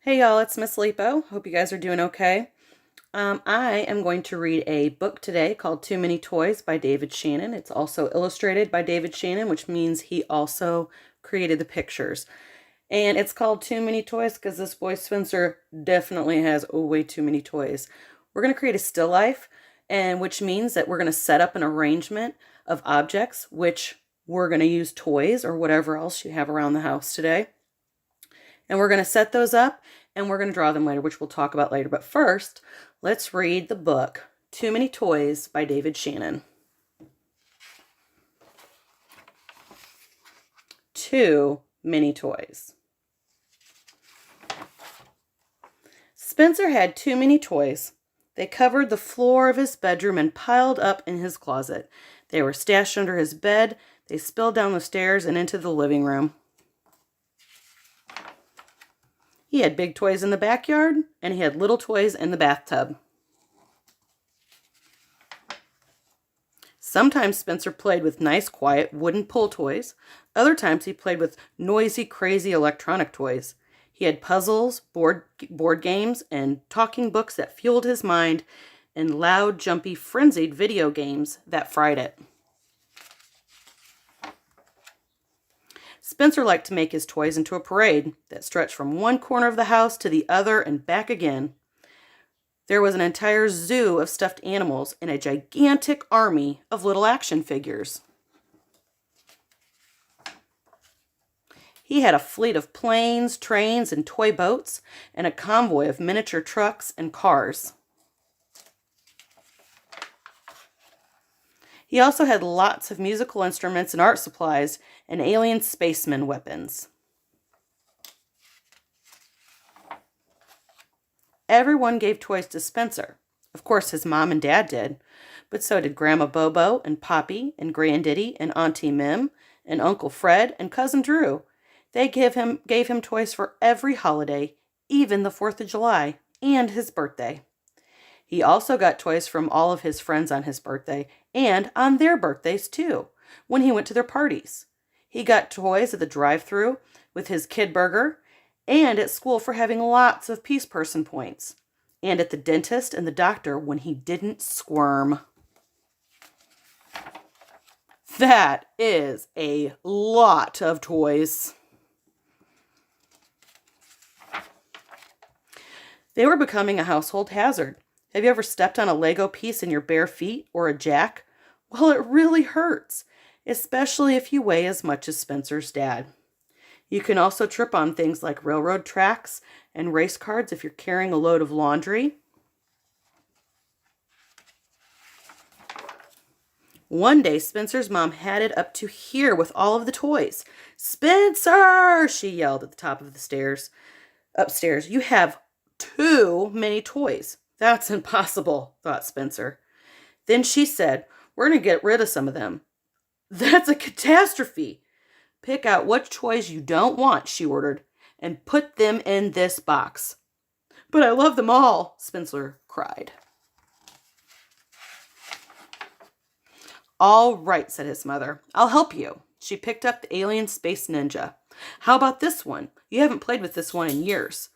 Hey y'all, it's Miss Lipo. Hope you guys are doing okay. I am going to read a book today called Too Many Toys by David Shannon. It's also illustrated by David Shannon, which means he also created the pictures. And it's called Too Many Toys because this boy Spencer definitely has way too many toys. We're going to create a still life, and which means that we're going to set up an arrangement of objects, which we're going to use toys or whatever else you have around the house today. And we're going to set those up and we're going to draw them later, which we'll talk about later. But first, let's read the book, Too Many Toys by David Shannon. Too many toys. Spencer had too many toys. They covered the floor of his bedroom and piled up in his closet. They were stashed under his bed. They spilled down the stairs and into the living room. He had big toys in the backyard, and he had little toys in the bathtub. Sometimes Spencer played with nice, quiet wooden pull toys. Other times he played with noisy, crazy electronic toys. He had puzzles, board games, and talking books that fueled his mind, and loud, jumpy, frenzied video games that fried it. Spencer liked to make his toys into a parade that stretched from one corner of the house to the other and back again. There was an entire zoo of stuffed animals and a gigantic army of little action figures. He had a fleet of planes, trains, and toy boats, and a convoy of miniature trucks and cars. He also had lots of musical instruments and art supplies and alien spaceman weapons. Everyone gave toys to Spencer. Of course, his mom and dad did, but so did Grandma Bobo and Poppy and Granddaddy and Auntie Mim and Uncle Fred and Cousin Drew. They gave him toys for every holiday, even the 4th of July and his birthday. He also got toys from all of his friends on his birthday and on their birthdays too, when he went to their parties. He got toys at the drive-thru with his kid burger and at school for having lots of peace person points, and at the dentist and the doctor when he didn't squirm. That is a lot of toys. They were becoming a household hazard. Have you ever stepped on a Lego piece in your bare feet or a jack? Well, it really hurts, especially if you weigh as much as Spencer's dad. You can also trip on things like railroad tracks and race cars if you're carrying a load of laundry. One day, Spencer's mom had it up to here with all of the toys. "Spencer!" she yelled at the top of the stairs. "Upstairs, you have too many toys." "That's impossible," thought Spencer. Then she said, "We're going to get rid of some of them." "That's a catastrophe." "Pick out what toys you don't want," she ordered, "and put them in this box." "But I love them all," Spencer cried. "All right," said his mother. "I'll help you." She picked up the alien space ninja. "How about this one? You haven't played with this one in years."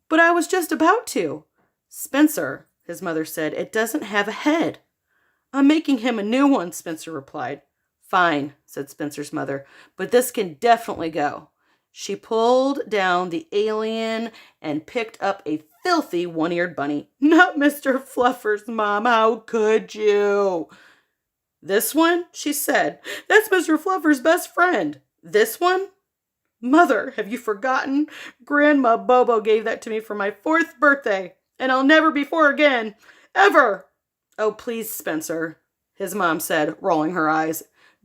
"But I was just about to." "Spencer," his mother said, "it doesn't have a head." "I'm making him a new one," Spencer replied. "Fine," said Spencer's mother, "but this can definitely go." She pulled down the alien and picked up a filthy one-eared bunny. "Not Mr. Fluffer's, Mom, how could you?" "This one?" she said. "That's Mr. Fluffer's best friend." "This one?" "Mother, have you forgotten? Grandma Bobo gave that to me for my 4th birthday, and I'll never be 4 again. Ever!" "Oh, please, Spencer," his mom said, rolling her eyes.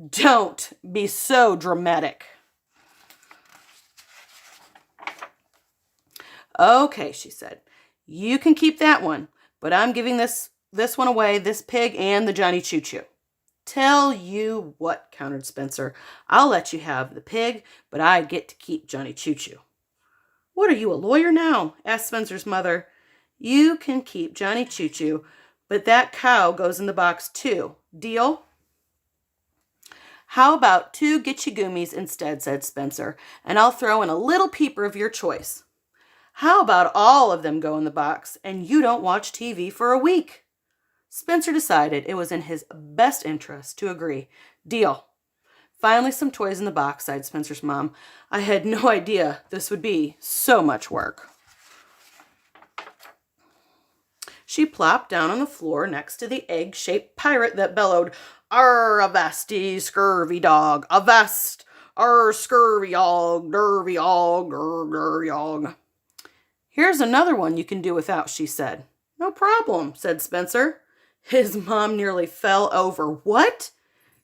"Don't be so dramatic." "Okay," she said. "You can keep that one, but I'm giving this one away, this pig and the Johnny Choo Choo." "Tell you what," countered Spencer. "I'll let you have the pig, but I get to keep Johnny Choo Choo." "What, are you a lawyer now?" asked Spencer's mother. "You can keep Johnny Choo Choo, but that cow goes in the box too. Deal?" "How about 2 Gitchy Goomies instead," said Spencer, "and I'll throw in a little peeper of your choice." How about all of them go in the box and you don't watch TV for a week? Spencer decided it was in his best interest to agree. Deal. Finally, some toys in the box, sighed Spencer's mom. I had no idea this would be so much work. She plopped down on the floor next to the egg-shaped pirate that bellowed, "Arr, avasty, scurvy dog, avast! Arr, scurvy og, dervy og, gur og." Here's another one you can do without, she said. No problem, said Spencer. His mom nearly fell over. What?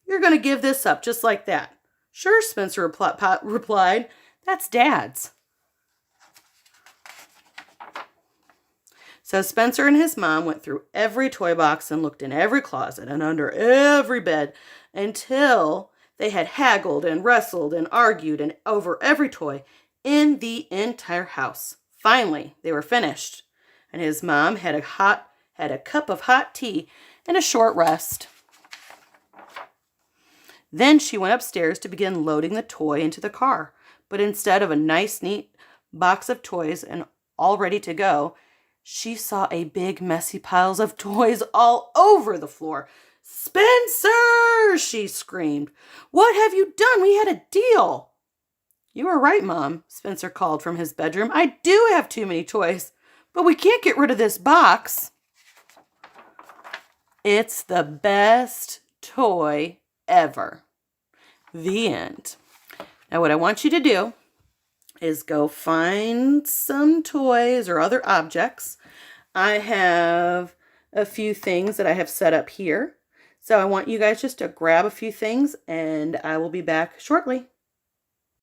You're going to give this up just like that? Sure, Spencer replied. That's Dad's. So Spencer and his mom went through every toy box and looked in every closet and under every bed until they had haggled and wrestled and argued and over every toy in the entire house. Finally, they were finished, and his mom had a cup of hot tea and a short rest. Then she went upstairs to begin loading the toy into the car. But instead of a nice, neat box of toys and all ready to go, she saw a big, messy piles of toys all over the floor. Spencer, she screamed. What have you done? We had a deal. You are right, Mom, Spencer called from his bedroom. I do have too many toys, but we can't get rid of this box. It's the best toy ever. The end. Now what I want you to do is go find some toys or other objects. I have a few things that I have set up here. So I want you guys just to grab a few things and I will be back shortly.